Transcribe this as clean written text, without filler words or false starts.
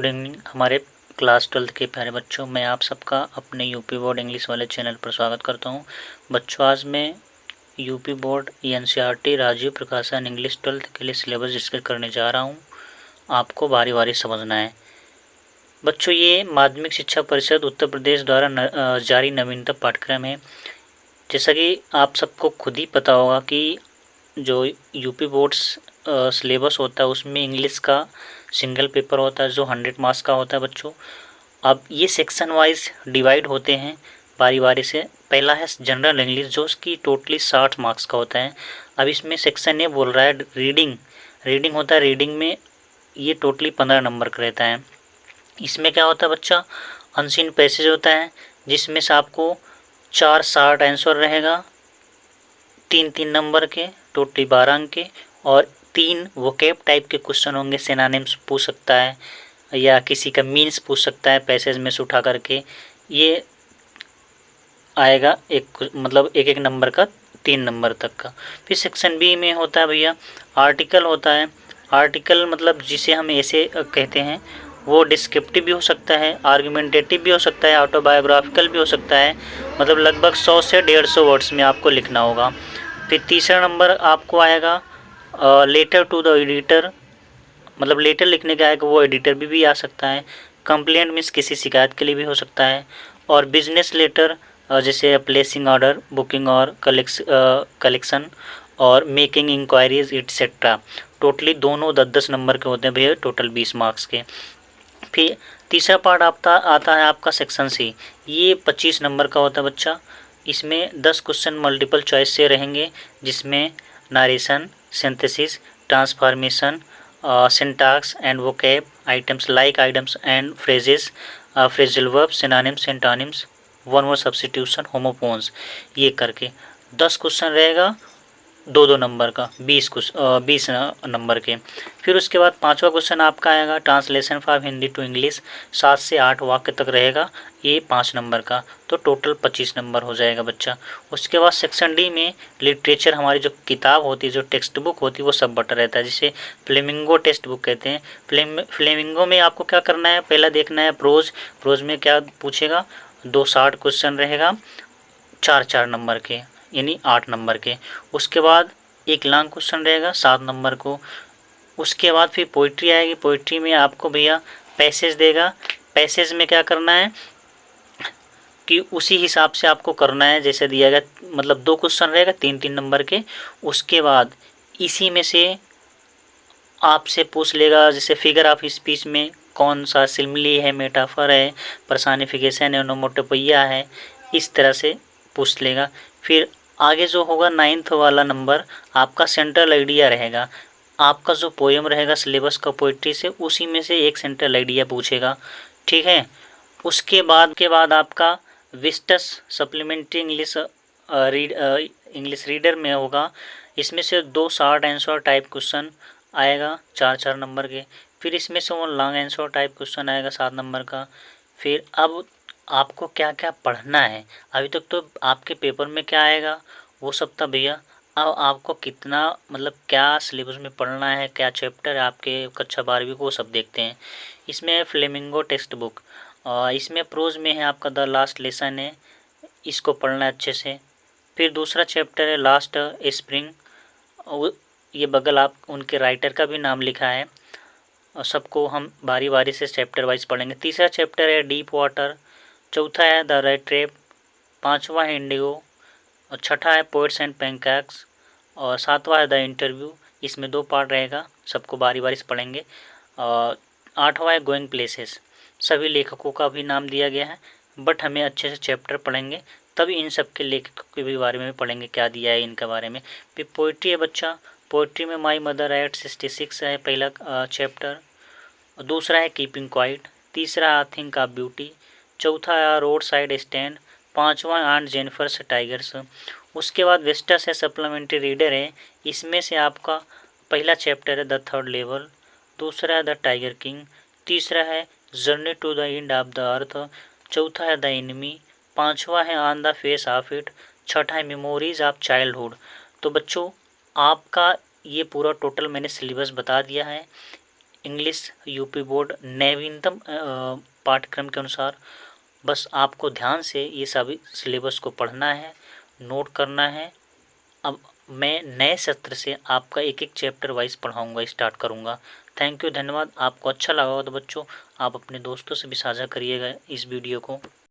Good evening हमारे class 12th के प्यारे बच्चों। मैं आप सबका अपने यूपी बोर्ड इंग्लिश वाले चैनल पर स्वागत करता हूं। बच्चों, आज मैं यूपी बोर्ड एनसीईआरटी राजीव प्रकाशन इंग्लिश 12th के लिए सिलेबस डिस्कस करने जा रहा हूं। आपको बारी बारी समझना है। बच्चों, ये माध्यमिक शिक्षा परिषद उत्तर प्रदेश द्वारा जारी नवीनतम पाठ्यक्रम है। जैसा कि आप सबको खुद ही पता होगा कि जो यूपी बोर्ड्स सिलेबस होता है उसमें इंग्लिश का सिंगल पेपर होता है जो 100 मार्क्स का होता है बच्चों। अब ये सेक्शन वाइज डिवाइड होते हैं बारी बारी से। पहला है जनरल इंग्लिश जो उसकी टोटली 60 मार्क्स का होता है। अब इसमें सेक्शन ए बोल रहा है रीडिंग होता है। रीडिंग में ये टोटली 15 नंबर का रहता है। इसमें क्या होता है बच्चा, अनसीन पैसेज होता है जिसमें से आपको 4 शार्ट आंसर रहेगा, 3 नंबर के, टोटली 12 अंक के, और 3 वोकैब टाइप के क्वेश्चन होंगे। सिनोनिम्स पूछ सकता है या किसी का मीन्स पूछ सकता है पैसेज में से उठा करके। ये आएगा एक नंबर का, 3 नंबर तक का। फिर सेक्शन बी में होता है भैया आर्टिकल होता है। आर्टिकल मतलब जिसे हम ऐसे कहते हैं, वो डिस्क्रिप्टिव भी हो सकता है, आर्गुमेंटेटिव भी हो सकता है, ऑटोबायोग्राफिकल भी हो सकता है। मतलब लगभग 100 से 150 वर्ड्स में आपको लिखना होगा। फिर तीसरा नंबर आपको आएगा लेटर टू द एडिटर, मतलब लेटर लिखने का आएगा, वो एडिटर भी आ सकता है। कंप्लेंट मीन्स किसी शिकायत के लिए भी हो सकता है। और बिजनेस लेटर जैसे प्लेसिंग ऑर्डर, बुकिंग और कलेक्शन और मेकिंग इंक्वायरीज एटसेट्रा। टोटली दोनों 10-10 नंबर के होते हैं भैया, टोटल 20 मार्क्स के। फिर तीसरा पार्ट आता है आपका सेक्शन सी। ये 25 नंबर का होता है बच्चा। इसमें 10 क्वेश्चन मल्टीपल चॉइस से रहेंगे जिसमें narration, synthesis, transformation, syntax and vocab, items like items and phrases, phrasal verb, synonyms, antonyms, one word substitution, homophones, ये करके 10 क्वेश्चन रहेगा 2-2 नंबर का, 20 नंबर के। फिर उसके बाद 5वां क्वेश्चन आपका आएगा translation from Hindi to English, 7 से 8 वाक्य तक रहेगा, ये 5 नंबर का। तो टोटल 25 नंबर हो जाएगा बच्चा। उसके बाद सेक्शन डी में लिटरेचर, हमारी जो किताब होती है, जो टेक्स्ट बुक होती है, वो सब बटा रहता है, जिसे फ्लेमिंगो टेक्स्ट बुक कहते हैं। फ्लेमिंगो में आपको क्या करना है, पहला देखना है प्रोज में क्या पूछेगा। 2 शॉर्ट क्वेश्चन रहेगा 4-4 नंबर के, यानी 8 नंबर के। उसके बाद एक लॉन्ग क्वेश्चन रहेगा 7 नंबर को। उसके बाद फिर पोइट्री आएगी। पोइट्री में आपको भैया पैसेज देगा। पैसेज में क्या करना है कि उसी हिसाब से आपको करना है जैसे दिया गया, मतलब 2 क्वेश्चन रहेगा 3-3 नंबर के। उसके बाद इसी में से आपसे पूछ लेगा, जैसे फिगर ऑफ स्पीच में कौन सा सिमिली है, मेटाफर है, पर्सनिफिकेशन है, ओनोमोटोपोइया है, इस तरह से पूछ लेगा। फिर आगे जो होगा 9th वाला नंबर, आपका सेंट्रल आइडिया रहेगा। आपका जो पोएम रहेगा सिलेबस का पोइट्री से, उसी में से एक सेंट्रल आइडिया पूछेगा, ठीक है। उसके बाद आपका विस्टस सप्लीमेंट्री इंग्लिश रीडर में होगा। इसमें से 2 शॉर्ट आंसर टाइप क्वेश्चन आएगा 4-4 नंबर के। फिर इसमें से वो लॉन्ग आंसर टाइप क्वेश्चन आएगा 7 नंबर का। फिर अब आपको क्या क्या पढ़ना है, अभी तक तो आपके पेपर में क्या आएगा वो सब था भैया। अब आपको कितना, मतलब क्या सिलेबस में पढ़ना है, क्या चैप्टर है आपके कक्षा 12वीं को, वो सब देखते हैं। इसमें है फ्लेमिंगो टेक्स्ट बुक, इसमें प्रोज में है आपका द लास्ट लेसन है, इसको पढ़ना है अच्छे से। फिर दूसरा चैप्टर है लास्ट स्प्रिंग, ये बगल आप उनके राइटर का भी नाम लिखा है, और सबको हम बारी बारी से चैप्टर वाइज पढ़ेंगे। तीसरा चैप्टर है डीप वाटर, चौथा है द रेड ट्रैप, 5वां है इंडिगो, और 6ठा है पोएट्स एंड पैनकेक्स, और 7वां है द इंटरव्यू। इसमें 2 पार्ट रहेगा, सबको बारी बारी से पढ़ेंगे। और 8वां है गोइंग प्लेसेस। सभी लेखकों का भी नाम दिया गया है, बट हमें अच्छे से चैप्टर पढ़ेंगे तभी इन सब के लेखकों के भी बारे में पढ़ेंगे, क्या दिया है इनके बारे में। फिर पोइट्री है बच्चा। पोइट्री में माई मदर एट 66 है पहला चैप्टर। दूसरा है कीपिंग क्वाइट, तीसरा आई थिंक ऑफ ब्यूटी, चौथा है रोड साइड स्टैंड, 5वां आंट जेनिफर्स टाइगर्स। उसके बाद वेस्टस है सप्लीमेंट्री रीडर है। इसमें से आपका पहला चैप्टर है द थर्ड लेवल, दूसरा है द टाइगर किंग, तीसरा है journey to the end of the earth, चौथा है द एनिमी, 5वां है on the face of it, 6ठा है मेमोरीज ऑफ चाइल्डहुड। तो बच्चों, आपका ये पूरा टोटल मैंने सिलेबस बता दिया है। इंग्लिश यूपी बोर्ड नवीनतम पाठ्यक्रम के अनुसार। बस आपको ध्यान से ये सभी सिलेबस को पढ़ना है, नोट करना है। अब मैं नए सत्र से आपका एक एक चैप्टर वाइज पढ़ाऊँगा, स्टार्ट करूँगा। थैंक यू, धन्यवाद। आपको अच्छा लगा हो तो बच्चों आप अपने दोस्तों से भी साझा करिएगा इस वीडियो को।